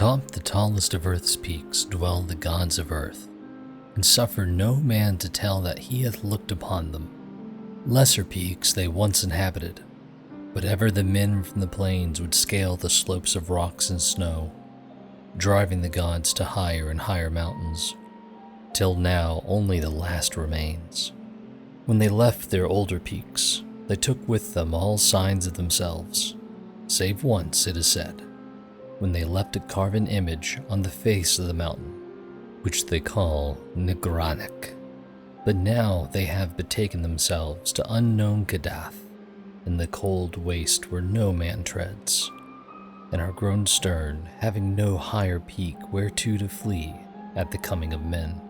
Atop the tallest of earth's peaks dwell the gods of earth, and suffer no man to tell that he hath looked upon them. Lesser peaks they once inhabited, but ever the men from the plains would scale the slopes of rocks and snow, driving the gods to higher and higher mountains, till now only the last remains. When they left their older peaks, they took with them all signs of themselves, save once, it is said, when they left a carven image on the face of the mountain, which they call Negranik. But now they have betaken themselves to unknown Kadath, in the cold waste where no man treads, and are grown stern, having no higher peak whereto to flee at the coming of men.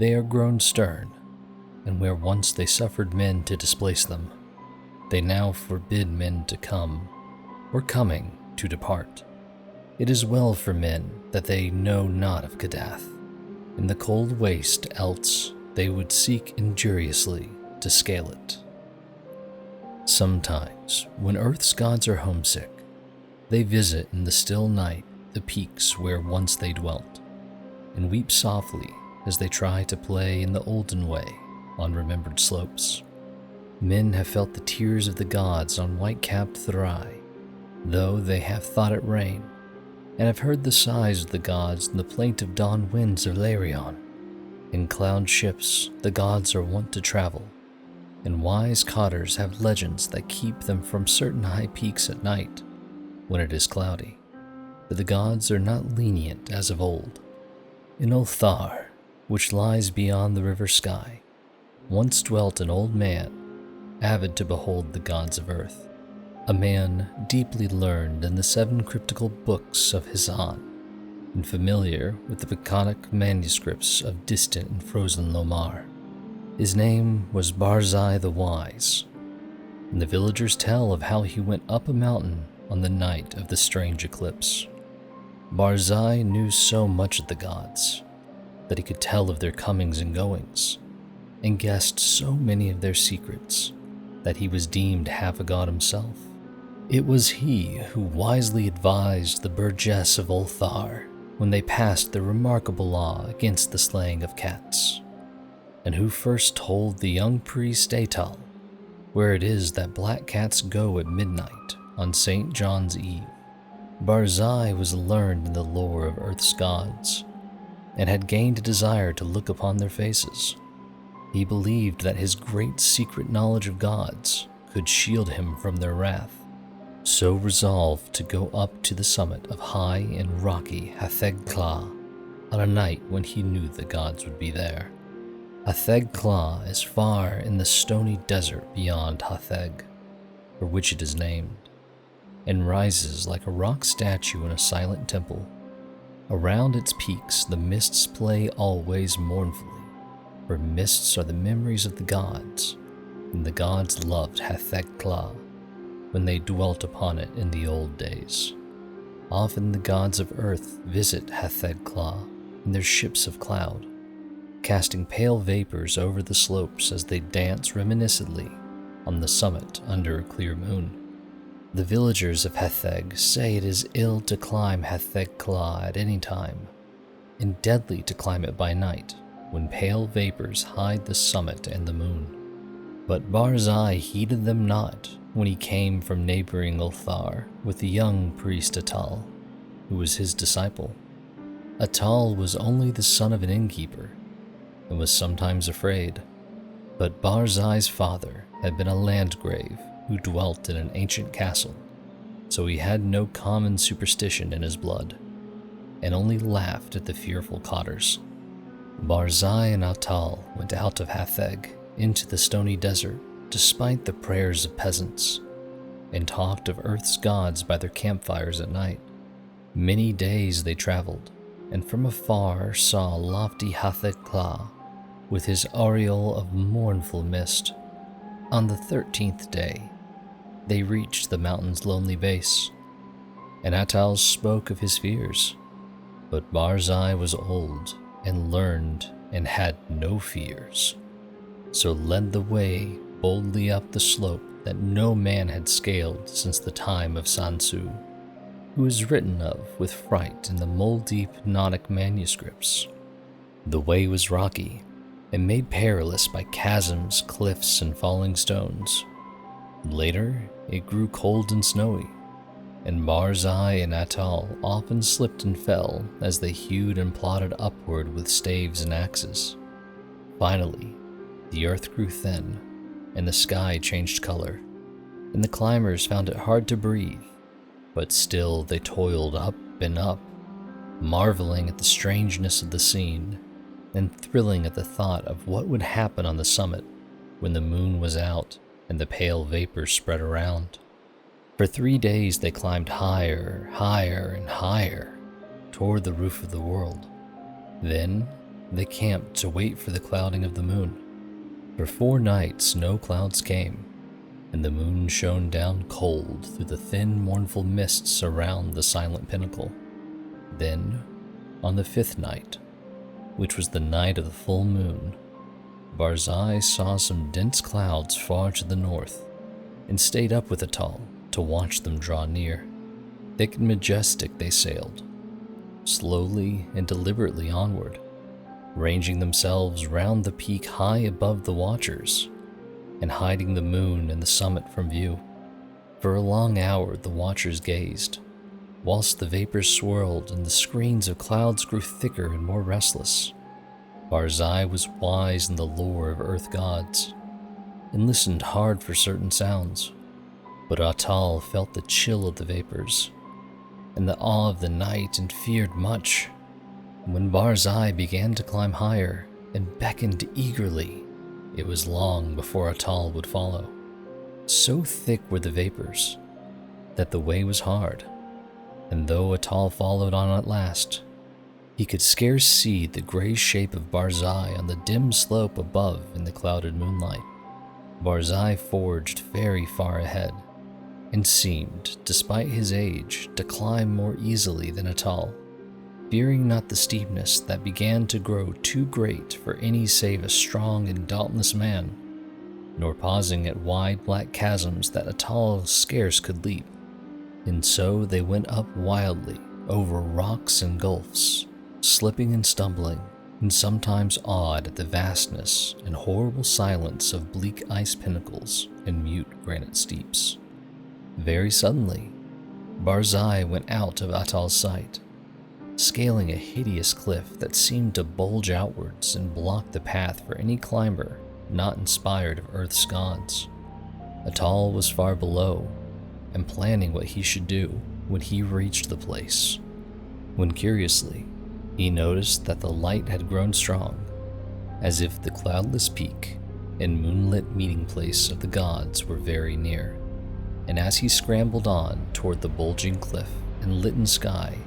They are grown stern, and where once they suffered men to displace them, they now forbid men to come, or coming to depart. It is well for men that they know not of Kadath, in the cold waste, else they would seek injuriously to scale it. Sometimes, when earth's gods are homesick, they visit in the still night the peaks where once they dwelt, and weep softly as they try to play in the olden way on remembered slopes. Men have felt the tears of the gods on white-capped Thurai, though they have thought it rain, and have heard the sighs of the gods in the plaintive dawn winds of Larion. In cloud ships the gods are wont to travel, and wise cotters have legends that keep them from certain high peaks at night when it is cloudy, for the gods are not lenient as of old. In Ulthar, which lies beyond the river sky, once dwelt an old man, avid to behold the gods of earth, a man deeply learned in the 7 cryptical books of Hisan, and familiar with the Peconic manuscripts of distant and frozen Lomar. His name was Barzai the Wise, and the villagers tell of how he went up a mountain on the night of the strange eclipse. Barzai knew so much of the gods that he could tell of their comings and goings, and guessed so many of their secrets that he was deemed half a god himself. It was he who wisely advised the burgess of Ulthar when they passed the remarkable law against the slaying of cats, and who first told the young priest Atal where it is that black cats go at midnight on St. John's Eve. Barzai was learned in the lore of Earth's gods, and had gained a desire to look upon their faces. He believed that his great secret knowledge of gods could shield him from their wrath, so resolved to go up to the summit of high and rocky Hatheg Kla on a night when he knew the gods would be there. Hatheg Kla is far in the stony desert beyond Hatheg, for which it is named, and rises like a rock statue in a silent temple. Around its peaks the mists play always mournfully, for mists are the memories of the gods, and the gods loved Hatheg Kla when they dwelt upon it in the old days. Often the gods of earth visit Hatheg Kla in their ships of cloud, casting pale vapors over the slopes as they dance reminiscently on the summit under a clear moon. The villagers of Hatheg say it is ill to climb Hatheg Kla at any time, and deadly to climb it by night when pale vapors hide the summit and the moon. But Barzai heeded them not when he came from neighboring Ulthar with the young priest Atal, who was his disciple. Atal was only the son of an innkeeper, and was sometimes afraid, but Barzai's father had been a landgrave who dwelt in an ancient castle, so he had no common superstition in his blood, and only laughed at the fearful cotters. Barzai and Atal went out of Hatheg into the stony desert despite the prayers of peasants, and talked of earth's gods by their campfires at night. Many days they traveled, and from afar saw lofty Hatheg Kla with his aureole of mournful mist. On the 13th day, they reached the mountain's lonely base, and Atal spoke of his fears, but Barzai was old and learned and had no fears, so led the way boldly up the slope that no man had scaled since the time of Sansu. who is written of with fright in the mold-deep Gnostic manuscripts. The way was rocky and made perilous by chasms, cliffs, and falling stones. Later, it grew cold and snowy, and Barzai and Atal often slipped and fell as they hewed and plodded upward with staves and axes. Finally, the earth grew thin, and the sky changed color, and the climbers found it hard to breathe, but still they toiled up and up, marveling at the strangeness of the scene, and thrilling at the thought of what would happen on the summit when the moon was out and the pale vapors spread around. For 3 days they climbed higher, higher, and higher toward the roof of the world. Then they camped to wait for the clouding of the moon. For 4 nights no clouds came, and the moon shone down cold through the thin, mournful mists around the silent pinnacle. Then, on the 5th night, which was the night of the full moon, Barzai saw some dense clouds far to the north, and stayed up with Atal to watch them draw near. Thick and majestic they sailed, slowly and deliberately onward, ranging themselves round the peak high above the watchers, and hiding the moon and the summit from view. For a long hour the watchers gazed, whilst the vapors swirled and the screens of clouds grew thicker and more restless. Barzai was wise in the lore of earth gods, and listened hard for certain sounds, but Atal felt the chill of the vapors, and the awe of the night, and feared much. When Barzai began to climb higher, and beckoned eagerly, it was long before Atal would follow. So thick were the vapors, that the way was hard, and though Atal followed on at last, he could scarce see the gray shape of Barzai on the dim slope above in the clouded moonlight. Barzai forged very far ahead, and seemed, despite his age, to climb more easily than Atal, fearing not the steepness that began to grow too great for any save a strong and dauntless man, nor pausing at wide black chasms that Atal scarce could leap. And so they went up wildly over rocks and gulfs, slipping and stumbling, and sometimes awed at the vastness and horrible silence of bleak ice pinnacles and mute granite steeps. Very suddenly, Barzai went out of Atal's sight, scaling a hideous cliff that seemed to bulge outwards and block the path for any climber not inspired of Earth's gods. Atal was far below, and planning what he should do when he reached the place, when curiously, he noticed that the light had grown strong, as if the cloudless peak and moonlit meeting place of the gods were very near. And as he scrambled on toward the bulging cliff and litten sky,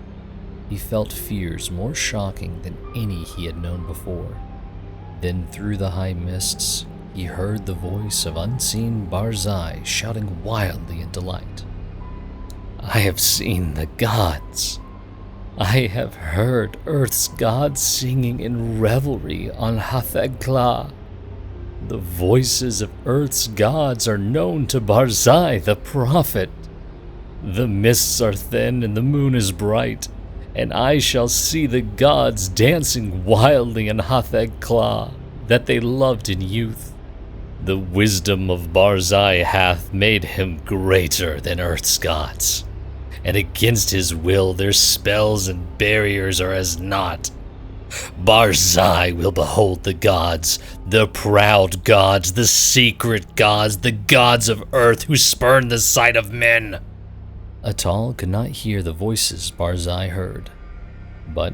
he felt fears more shocking than any he had known before. Then through the high mists, he heard the voice of unseen Barzai shouting wildly in delight. "I have seen the gods! I have heard Earth's gods singing in revelry on Hathag-Kla. The voices of Earth's gods are known to Barzai the prophet. The mists are thin and the moon is bright, and I shall see the gods dancing wildly in Hathag-Kla that they loved in youth. The wisdom of Barzai hath made him greater than Earth's gods, and against his will their spells and barriers are as naught. Barzai will behold the gods, the proud gods, the secret gods, the gods of Earth who spurn the sight of men." Atal could not hear the voices Barzai heard, but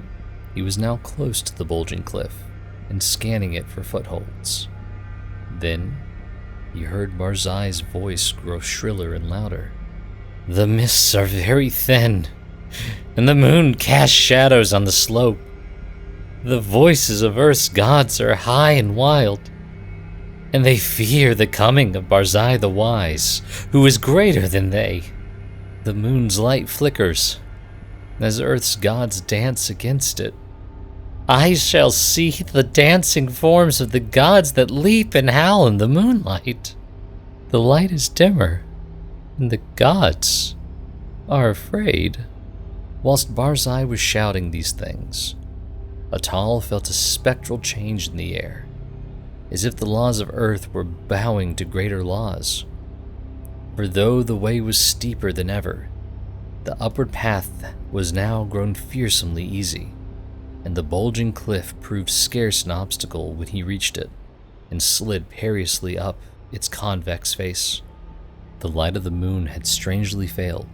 he was now close to the bulging cliff and scanning it for footholds. Then he heard Barzai's voice grow shriller and louder. "The mists are very thin, and the moon casts shadows on the slope. The voices of Earth's gods are high and wild, and they fear the coming of Barzai the Wise, who is greater than they. The moon's light flickers as Earth's gods dance against it. I shall see the dancing forms of the gods that leap and howl in the moonlight. The light is dimmer, and the gods are afraid." Whilst Barzai was shouting these things, Atal felt a spectral change in the air, as if the laws of Earth were bowing to greater laws. For though the way was steeper than ever, the upward path was now grown fearsomely easy, and the bulging cliff proved scarce an obstacle when he reached it, and slid perilously up its convex face. The light of the moon had strangely failed,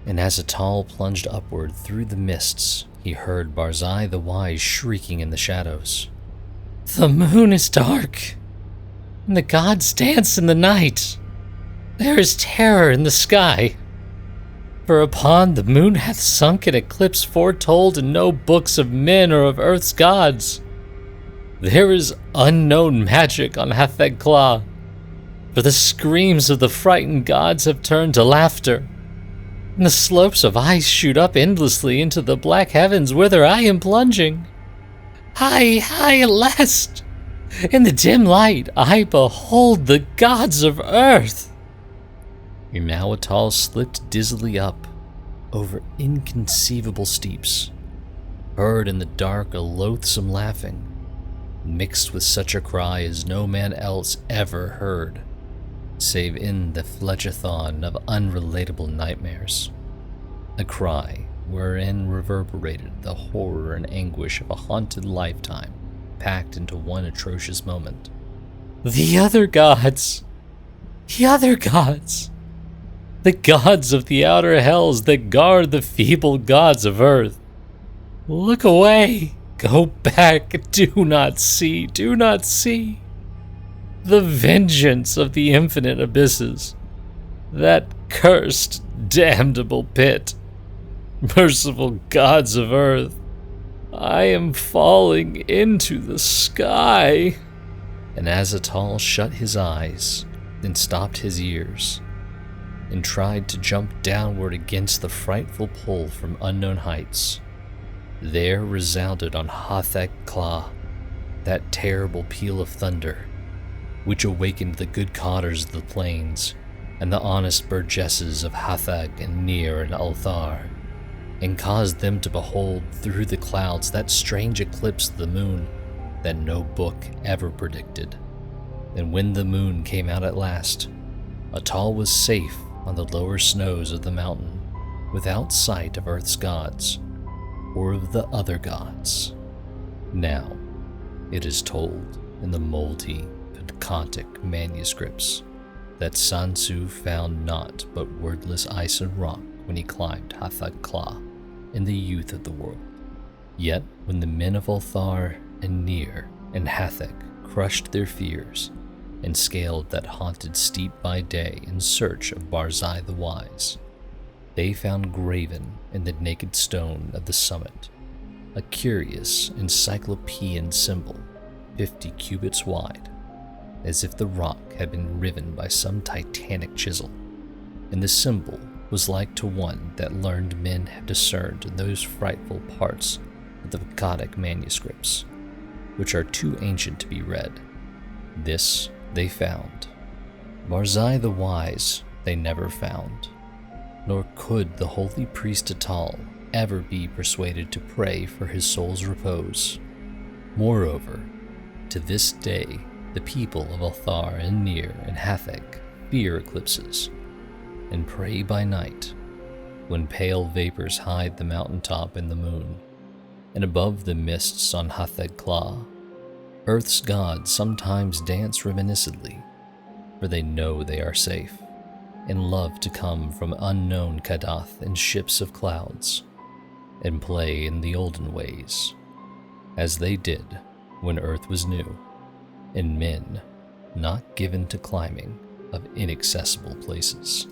and as Atal plunged upward through the mists, he heard Barzai the Wise shrieking in the shadows. "The moon is dark, and the gods dance in the night. There is terror in the sky. For upon the moon hath sunk an eclipse foretold in no books of men or of earth's gods. There is unknown magic on Hatheg-Kla, for the screams of the frightened gods have turned to laughter, and the slopes of ice shoot up endlessly into the black heavens whither I am plunging. High, high at last, in the dim light I behold the gods of earth." And now Atal slipped dizzily up over inconceivable steeps, heard in the dark a loathsome laughing, mixed with such a cry as no man else ever heard, save in the fletchathon of unrelatable nightmares. A cry wherein reverberated the horror and anguish of a haunted lifetime packed into one atrocious moment. "The other gods! The other gods! The gods of the outer hells that guard the feeble gods of earth! Look away! Go back! Do not see! Do not see! The vengeance of the infinite abysses! That cursed, damnable pit! Merciful gods of earth! I am falling into the sky!" And as Atal shut his eyes and stopped his ears, and tried to jump downward against the frightful pull from unknown heights, there resounded on Hatheg-Kla that terrible peal of thunder, which awakened the good cotters of the plains and the honest burgesses of Hatheg and Nir and Althar, and caused them to behold through the clouds that strange eclipse of the moon that no book ever predicted. And when the moon came out at last, Atal was safe on the lower snows of the mountain, without sight of Earth's gods, or of the other gods. Now, it is told in the moldy Pentacontic manuscripts that Sansu found naught but wordless ice and rock when he climbed Hatheg-Kla in the youth of the world. Yet, when the men of Althar and Nir and Hatheg crushed their fears and scaled that haunted steep by day in search of Barzai the Wise, they found graven in the naked stone of the summit a curious encyclopean symbol 50 cubits wide, as if the rock had been riven by some titanic chisel, and the symbol was like to one that learned men have discerned in those frightful parts of the Akkadic manuscripts, which are too ancient to be read. This they found. Barzai the Wise they never found, nor could the holy priest Atal ever be persuaded to pray for his soul's repose. Moreover, to this day, the people of Althar and Nir and Hatheg fear eclipses, and pray by night, when pale vapors hide the mountaintop and the moon, and above the mists on Hatheg-Kla, Earth's gods sometimes dance reminiscently, for they know they are safe, and love to come from unknown Kadath in ships of clouds, and play in the olden ways, as they did when Earth was new, and men not given to climbing of inaccessible places.